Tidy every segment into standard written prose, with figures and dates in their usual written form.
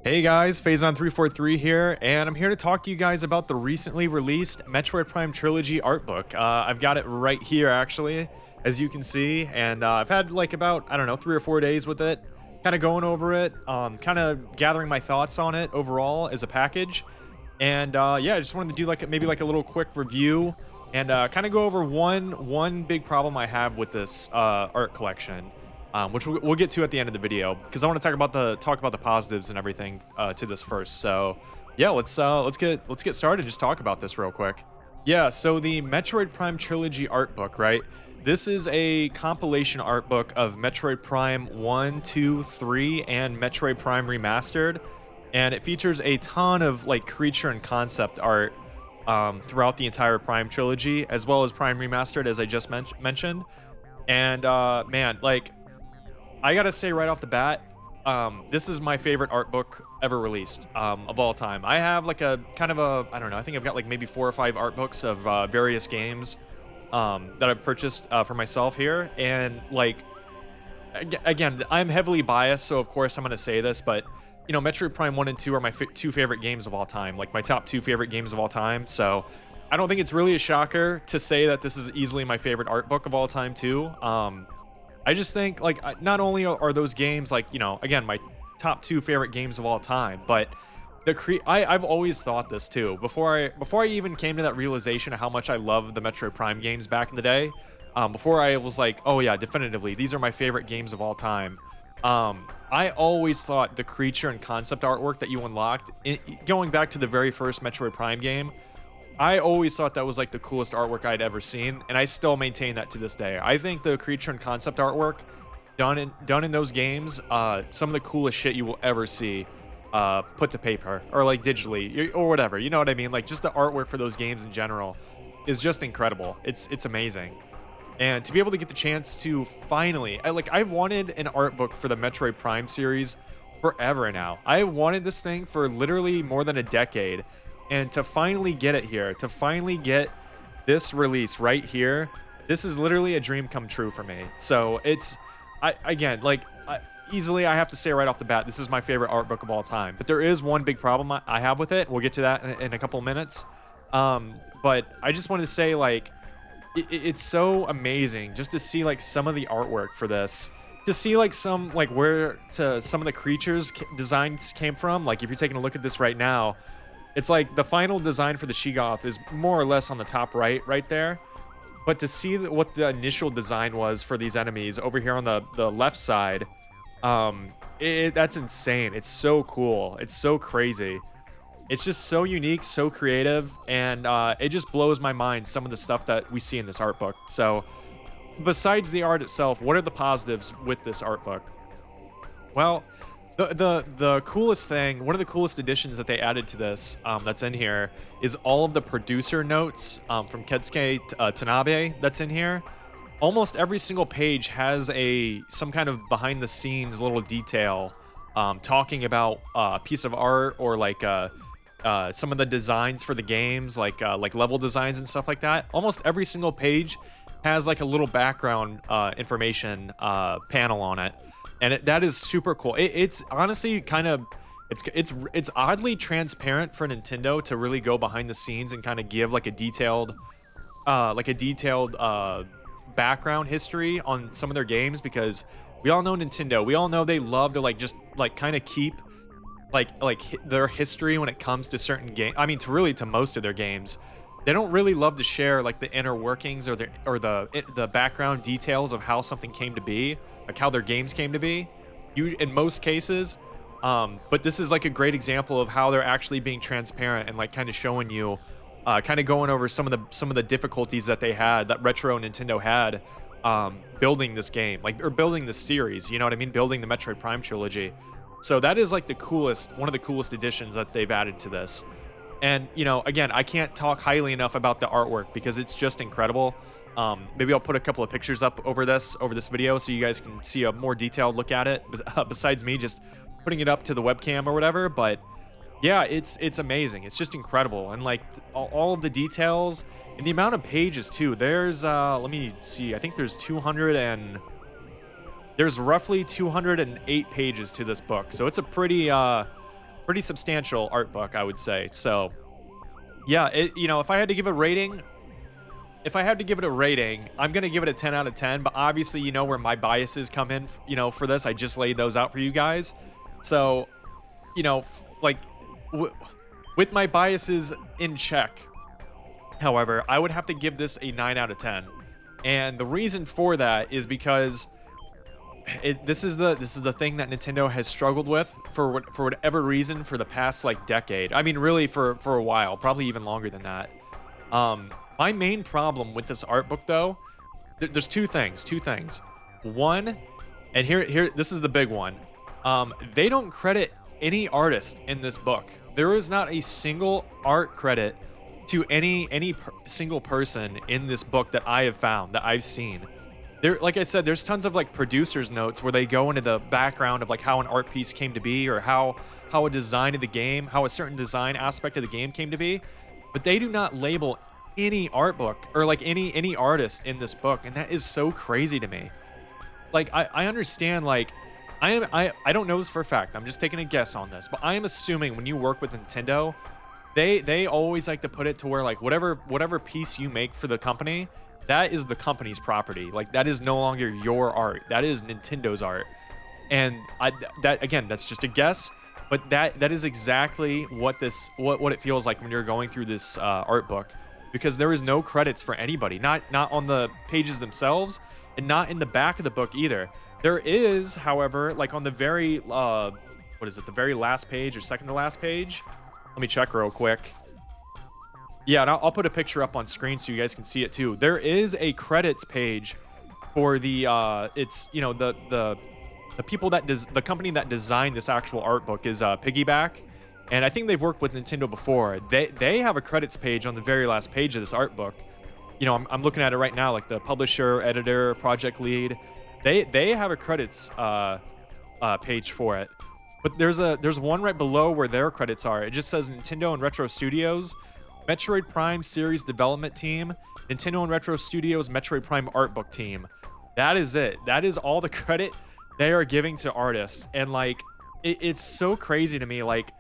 Hey guys, Phazon343 here, and I'm here to talk to you guys about the recently released Metroid Prime Trilogy Artbook. I've got it right here, actually, as you can see, and I've had like about, I don't know, 3 or 4 days with it, kind of going over it, kind of gathering my thoughts on it overall as a package. And yeah, I just wanted to do like maybe like a little quick review and kind of go over one big problem I have with this art collection, which we'll get to at the end of the video because I want to talk about the positives and everything to this first. So yeah, let's get started. Just talk about this real quick. Yeah, so the Metroid Prime Trilogy art book, right? This is a compilation art book of Metroid Prime 1, 2, 3, and Metroid Prime Remastered, and it features a ton of like creature and concept art throughout the entire Prime trilogy, as well as Prime Remastered, as I just mentioned. And man, like I gotta say right off the bat, this is my favorite art book ever released of all time. I have like a kind of a, I don't know, I think I've got like maybe 4 or 5 art books of various games that I've purchased for myself here. And like, again, I'm heavily biased, so of course I'm gonna say this, but you know, Metroid Prime 1 and 2 are my 2 favorite games of all time, like my top 2 favorite games of all time. So I don't think it's really a shocker to say that this is easily my favorite art book of all time too. I just think like not only are those games like, you know, again, my top 2 favorite games of all time, but I've always thought this too before I even came to that realization of how much I love the Metroid Prime games back in the day. Before I was like, oh yeah, definitively these are my favorite games of all time. I always thought the creature and concept artwork that you unlocked going back to the very first Metroid Prime game, I always thought that was like the coolest artwork I'd ever seen, and I still maintain that to this day. I think the creature and concept artwork done in those games, some of the coolest shit you will ever see, put to paper or like digitally or whatever. You know what I mean? Like just the artwork for those games in general is just incredible. It's amazing. And to be able to get the chance to finally, I've wanted an art book for the Metroid Prime series forever now. I wanted this thing for literally more than a decade. And to finally get it here, to finally get this release right here, this is literally a dream come true for me. So it's, easily I have to say right off the bat, this is my favorite art book of all time. But there is one big problem I have with it. We'll get to that in a couple of minutes. But I just wanted to say, like, it's so amazing just to see like some of the artwork for this, to see like some like where some of the creatures designs came from. Like if you're taking a look at this right now, it's like the final design for the Sheegoth is more or less on the top right there. But to see what the initial design was for these enemies over here on the left side, that's insane. It's so cool. It's so crazy. It's just so unique, so creative, and it just blows my mind, some of the stuff that we see in this art book. So besides the art itself, what are the positives with this art book? Well, the coolest thing, one of the coolest additions that they added to this that's in here is all of the producer notes from Ketsuke Tanabe that's in here. Almost every single page has some kind of behind the scenes little detail talking about a piece of art or like some of the designs for the games, like level designs and stuff like that. Almost every single page has like a little background information panel on it. And that is super cool. It's honestly kind of, it's oddly transparent for Nintendo to really go behind the scenes and kind of give like a detailed background history on some of their games, because we all know Nintendo. We all know they love to like just like kind of keep their history when it comes to certain games. I mean, to most of their games. They don't really love to share like the inner workings or the background details of how something came to be, like how their games came to be. In most cases, but this is like a great example of how they're actually being transparent and like kind of showing you, kind of going over some of the difficulties that Retro Nintendo had building this game, or building this series. You know what I mean? Building the Metroid Prime trilogy. So that is like one of the coolest additions that they've added to this. And, you know, again, I can't talk highly enough about the artwork because it's just incredible. Maybe I'll put a couple of pictures up over this video so you guys can see a more detailed look at it, besides me just putting it up to the webcam or whatever. But yeah, it's amazing. It's just incredible. And like all of the details and the amount of pages too. There's, let me see, I think there's roughly 208 pages to this book. So it's a pretty pretty substantial art book, I would say. So yeah, you know, if I had to give a rating, if I had to give it a rating, I'm gonna give it a 10 out of 10. But obviously, you know where my biases come in. You know, for this, I just laid those out for you guys. So, you know, like with my biases in check, however, I would have to give this a 9 out of 10. And the reason for that is because this is the thing that Nintendo has struggled with for whatever reason for the past like decade. I mean, really for a while, probably even longer than that. My main problem with this art book, though, there's two things. One, and here this is the big one. They don't credit any artist in this book. There is not a single art credit to any single person in this book that I have found, that I've seen. There, like I said, there's tons of like producer's notes where they go into the background of like how an art piece came to be, or how a design of the game, how a certain design aspect of the game came to be, but they do not label any art book or like any artist in this book, and that is so crazy to me. Like I understand, like I don't know this for a fact, I'm just taking a guess on this, but I am assuming when you work with Nintendo, they always like to put it to where like whatever piece you make for the company, that is the company's property. Like that is no longer your art, that is Nintendo's art. And that again, that's just a guess, but that is exactly what it feels like when you're going through this art book, because there is no credits for anybody, not on the pages themselves, and not in the back of the book either. There is, however, like on the very what is it, the very last page or second to last page? Let me check real quick. Yeah, and I'll put a picture up on screen so you guys can see it too. There is a credits page for the it's, you know, the people that the company that designed this actual art book is Piggyback, and I think they've worked with Nintendo before. They have a credits page on the very last page of this art book. You know, I'm looking at it right now, like the publisher, editor, project lead. They have a credits page for it. But there's one right below where their credits are. It just says Nintendo and Retro Studios, Metroid Prime Series Development Team, Nintendo and Retro Studios Metroid Prime Artbook Team. That is it. That is all the credit they are giving to artists. And like, it's so crazy to me. Like,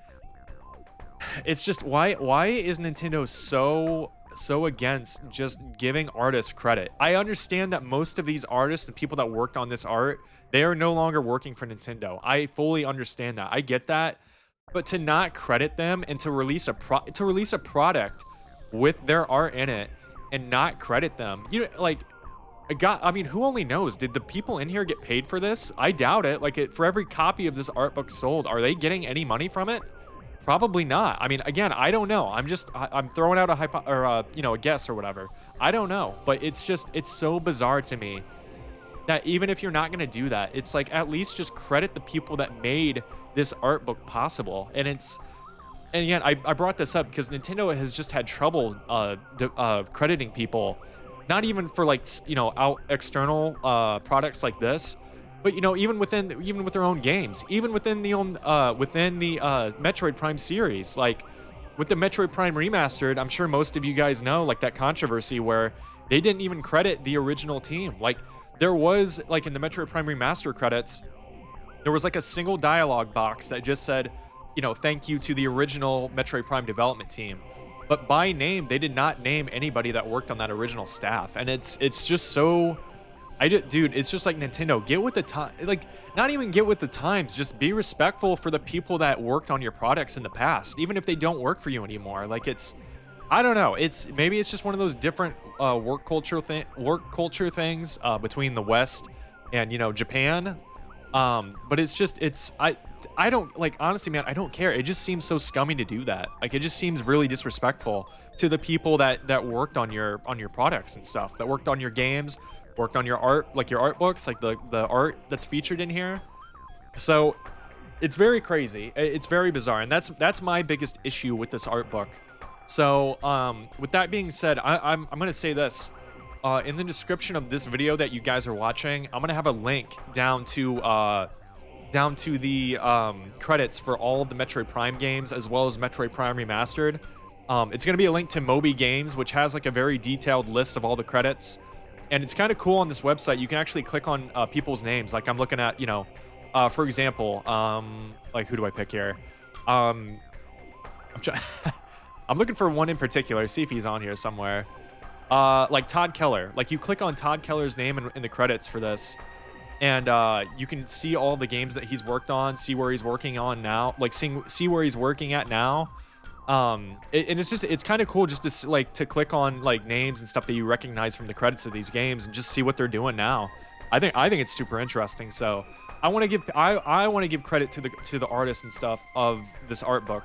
it's just why is Nintendo so against just giving artists credit? I understand that most of these artists and people that worked on this art, they are no longer working for Nintendo. I fully understand that. I get that. But to not credit them and to release a product with their art in it and not credit them, you know, like, I mean, who only knows? Did the people in here get paid for this? I doubt it. Like, for every copy of this art book sold, are they getting any money from it? Probably not. I mean, again, I don't know. I'm throwing out a guess or whatever. I don't know, but it's so bizarre to me that even if you're not going to do that, it's like, at least just credit the people that made this art book possible. And again, I brought this up because Nintendo has just had trouble crediting people, not even for like, you know, external products like this, but, you know, even with their own games, even within the Metroid Prime series, like with the Metroid Prime Remastered, I'm sure most of you guys know, like, that controversy where they didn't even credit the original team. Like, there was, like, in the Metroid Prime Remaster credits, there was like a single dialogue box that just said, you know, thank you to the original Metroid Prime development team. But by name, they did not name anybody that worked on that original staff. And it's just so, dude, it's just like, Nintendo, get with the time. Like, not even get with the times, just be respectful for the people that worked on your products in the past, even if they don't work for you anymore. Like, I don't know. Maybe it's just one of those different work culture things between the West and, you know, Japan. But I don't, like, honestly, man, I don't care. It just seems so scummy to do that. Like, it just seems really disrespectful to the people that worked on your products and stuff, that worked on your games, worked on your art, like your art books, like the art that's featured in here. So it's very crazy. It's very bizarre. And that's my biggest issue with this art book. So, with that being said, I'm going to say this. In the description of this video that you guys are watching, I'm going to have a link down to the credits for all of the Metroid Prime games, as well as Metroid Prime Remastered. It's going to be a link to Moby Games, which has like a very detailed list of all the credits. And it's kind of cool on this website. You can actually click on people's names. Like, I'm looking at, you know, for example, like, who do I pick here? Um, I'm trying. I'm looking for one in particular. See if he's on here somewhere. Like Todd Keller. Like you click on Todd Keller's name in the credits for this, and you can see all the games that he's worked on, see where he's working on now, like see where he's working at now. And it's kind of cool just to like to click on like names and stuff that you recognize from the credits of these games and just see what they're doing now. I think it's super interesting. So I want to give credit to the artists and stuff of this art book,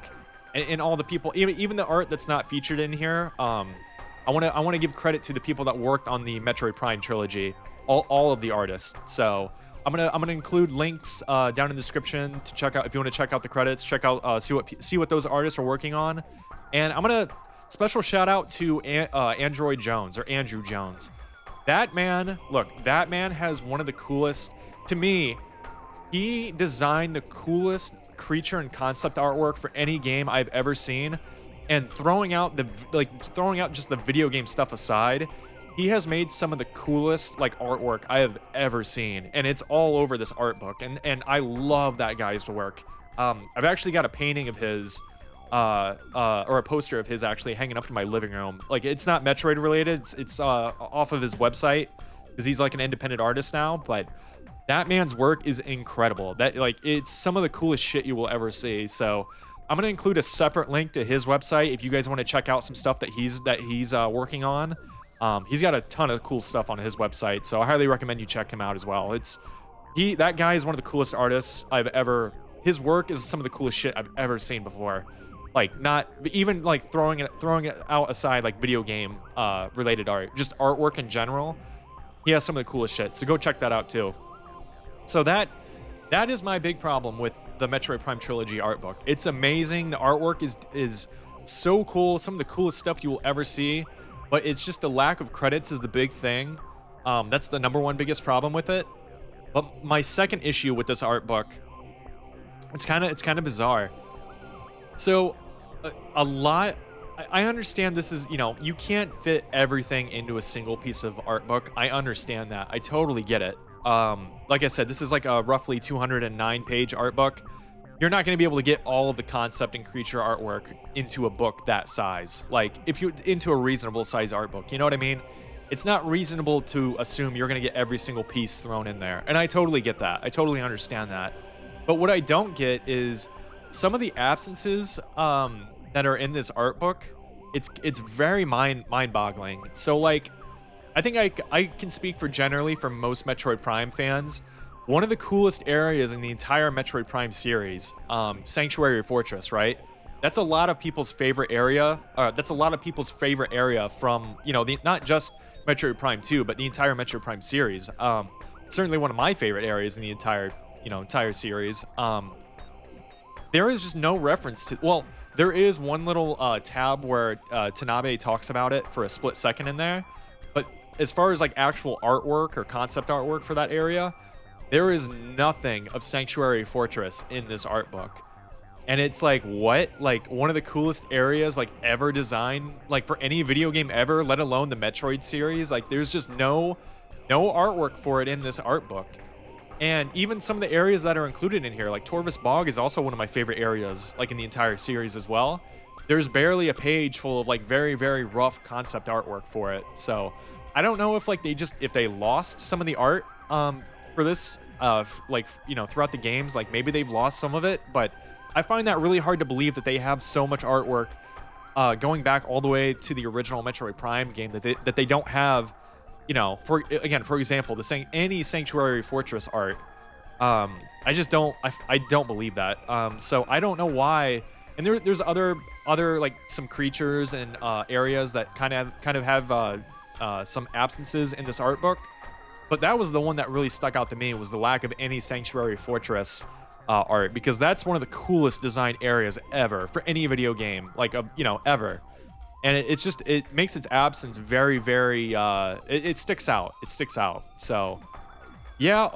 and all the people, even the art that's not featured in here. I want to give credit to the people that worked on the Metroid Prime trilogy, all of the artists. So I'm gonna include links down in the description to check out if you want to check out the credits. Check out see what those artists are working on, and I'm gonna special shout out to Andrew Jones. That man, look, that man has one of the coolest, to me. He designed the coolest creature and concept artwork for any game I've ever seen. And throwing out just the video game stuff aside, he has made some of the coolest like artwork I have ever seen, and it's all over this art book. And I love that guy's work. I've actually got a painting of his, or a poster of his actually hanging up in my living room. Like it's not Metroid related. It's off of his website because he's like an independent artist now, but. That man's work is incredible. That like it's some of the coolest shit you will ever see. So I'm gonna include a separate link to his website if you guys want to check out some stuff that he's working on. He's got a ton of cool stuff on his website, so I highly recommend you check him out as well. That guy is one of the coolest artists I've ever. His work is some of the coolest shit I've ever seen before. Like not even like throwing it out aside like video game related art, just artwork in general. He has some of the coolest shit. So go check that out too. So that is my big problem with the Metroid Prime Trilogy art book. It's amazing. The artwork is so cool. Some of the coolest stuff you will ever see, but it's just the lack of credits is the big thing. That's the number one biggest problem with it. But my second issue with this art book, it's kind of bizarre. So I understand this is, you can't fit everything into a single piece of art book. I understand that. I totally get it. Like I said, this is like a roughly 209 page art book. You're not going to be able to get all of the concept and creature artwork into a book that size. Like if you're into a reasonable size art book, you know what I mean? It's not reasonable to assume you're going to get every single piece thrown in there. And I totally get that. I totally understand that. But what I don't get is some of the absences, that are in this art book. It's very mind-boggling. So like, I think I can speak generally for most Metroid Prime fans. One of the coolest areas in the entire Metroid Prime series, Sanctuary Fortress, right? That's a lot of people's favorite area. That's a lot of people's favorite area from, not just Metroid Prime 2, but the entire Metroid Prime series. Certainly one of my favorite areas in the entire series. There is just no reference to, well, there is one little tab where Tanabe talks about it for a split second in there. But as far as like actual artwork or concept artwork for that area, there is nothing of Sanctuary Fortress in this art book. And it's like, what? Like one of the coolest areas like ever designed, like for any video game ever, let alone the Metroid series. Like there's just no artwork for it in this art book. And even some of the areas that are included in here, like Torvus Bog is also one of my favorite areas, like in the entire series as well. There's barely a page full of like very, very rough concept artwork for it. So I don't know if like if they lost some of the art for this, throughout the games, like maybe they've lost some of it, but I find that really hard to believe that they have so much artwork going back all the way to the original Metroid Prime game that they don't have, for example, any Sanctuary Fortress art. I just don't believe that. So I don't know why. And there's other like some creatures and areas that kind of have some absences in this art book, but that was the one that really stuck out to me, was the lack of any Sanctuary Fortress art, because that's one of the coolest design areas ever for any video game, like ever. And it makes its absence very, very it sticks out. So yeah,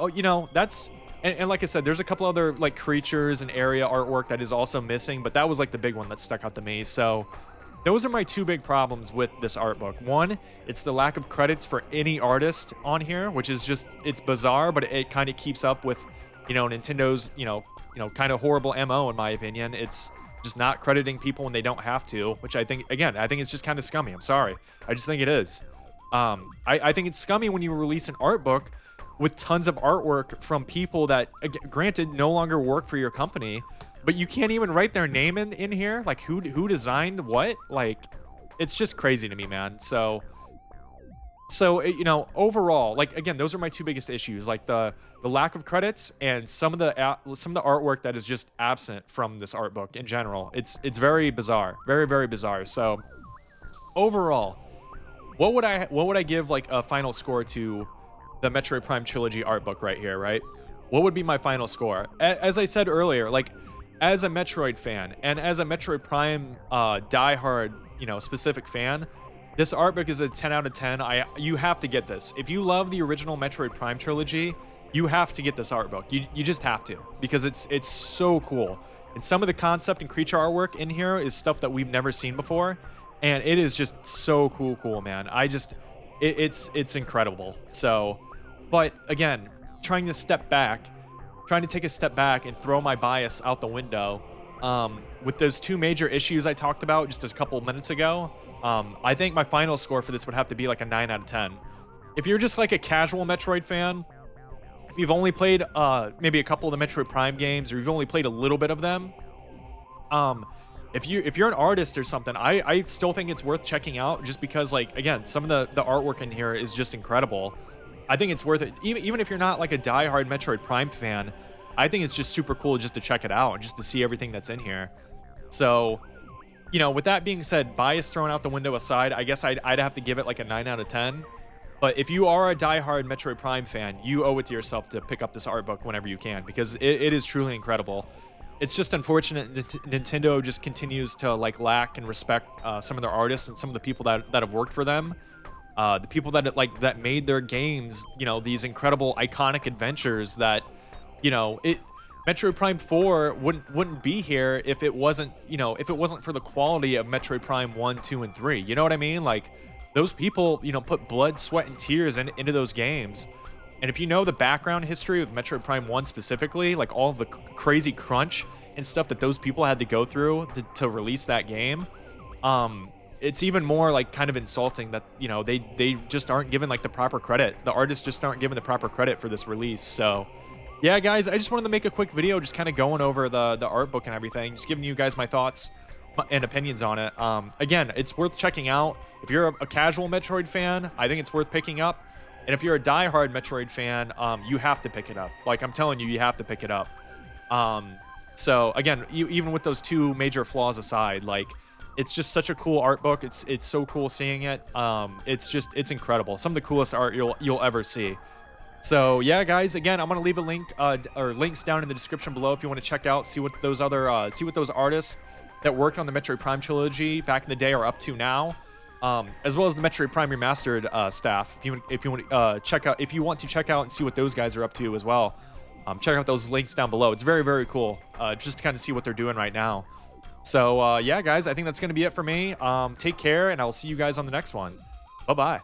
that's. And like I said, there's a couple other like creatures and area artwork that is also missing, but that was like the big one that stuck out to me. So those are my two big problems with this art book. One, it's the lack of credits for any artist on here, which is it's bizarre, but it kind of keeps up with Nintendo's, kind of horrible MO in my opinion. It's just not crediting people when they don't have to, which I think, again, I think it's just kind of scummy. I'm sorry. I just think it is. I think it's scummy when you release an art book with tons of artwork from people that, granted, no longer work for your company, but you can't even write their name in here. Like, who designed what? Like, it's just crazy to me, man. So overall, like, again, those are my two biggest issues, like the lack of credits and some of the artwork that is just absent from this art book in general. It's very bizarre, very, very bizarre. So overall, what would I give like a final score to the Metroid Prime Trilogy art book right here, right? What would be my final score? As I said earlier, like, as a Metroid fan and as a Metroid Prime diehard, specific fan, this art book is a 10 out of 10. You have to get this. If you love the original Metroid Prime trilogy, you have to get this art book. You just have to, because it's so cool. And some of the concept and creature artwork in here is stuff that we've never seen before, and it is just so cool, man. It's incredible. So, but again, trying to take a step back and throw my bias out the window, with those two major issues I talked about just a couple minutes ago, I think my final score for this would have to be like a 9 out of 10. If you're just like a casual Metroid fan, if you've only played maybe a couple of the Metroid Prime games, or you've only played a little bit of them, if you're an artist or something, I still think it's worth checking out, just because, like, again, some of the artwork in here is just incredible. I think it's worth it. Even if you're not like a diehard Metroid Prime fan, I think it's just super cool just to check it out and just to see everything that's in here. So, with that being said, bias thrown out the window aside, I guess I'd have to give it like a 9 out of 10. But if you are a diehard Metroid Prime fan, you owe it to yourself to pick up this art book whenever you can, because it is truly incredible. It's just unfortunate that Nintendo just continues to like lack and respect some of their artists and some of the people that have worked for them. The people that made their games, these incredible iconic adventures that, Metroid Prime 4 wouldn't be here if it wasn't for the quality of Metroid Prime 1, 2, and 3. You know what I mean? Like, those people, put blood, sweat, and tears into those games. And if you know the background history of Metroid Prime 1 specifically, like all of the crazy crunch and stuff that those people had to go through to release that game, it's even more like kind of insulting that, they just aren't given like the proper credit. The artists just aren't given the proper credit for this release. So yeah, guys, I just wanted to make a quick video just kind of going over the art book and everything, just giving you guys my thoughts and opinions on it. Again, it's worth checking out. If you're a casual Metroid fan, I think it's worth picking up. And if you're a diehard Metroid fan, you have to pick it up. Like, I'm telling you, you have to pick it up. So again, even with those two major flaws aside, like, it's just such a cool art book. It's so cool seeing it. It's incredible. Some of the coolest art you'll ever see. So yeah, guys, again, I'm gonna leave a link or links down in the description below if you want to check out, see what those artists that worked on the Metroid Prime trilogy back in the day are up to now, as well as the Metroid Prime Remastered staff. If you want to check out and see what those guys are up to as well, check out those links down below. It's very, very cool, just to kind of see what they're doing right now. So yeah, guys, I think that's gonna be it for me. Take care, and I'll see you guys on the next one. Bye bye.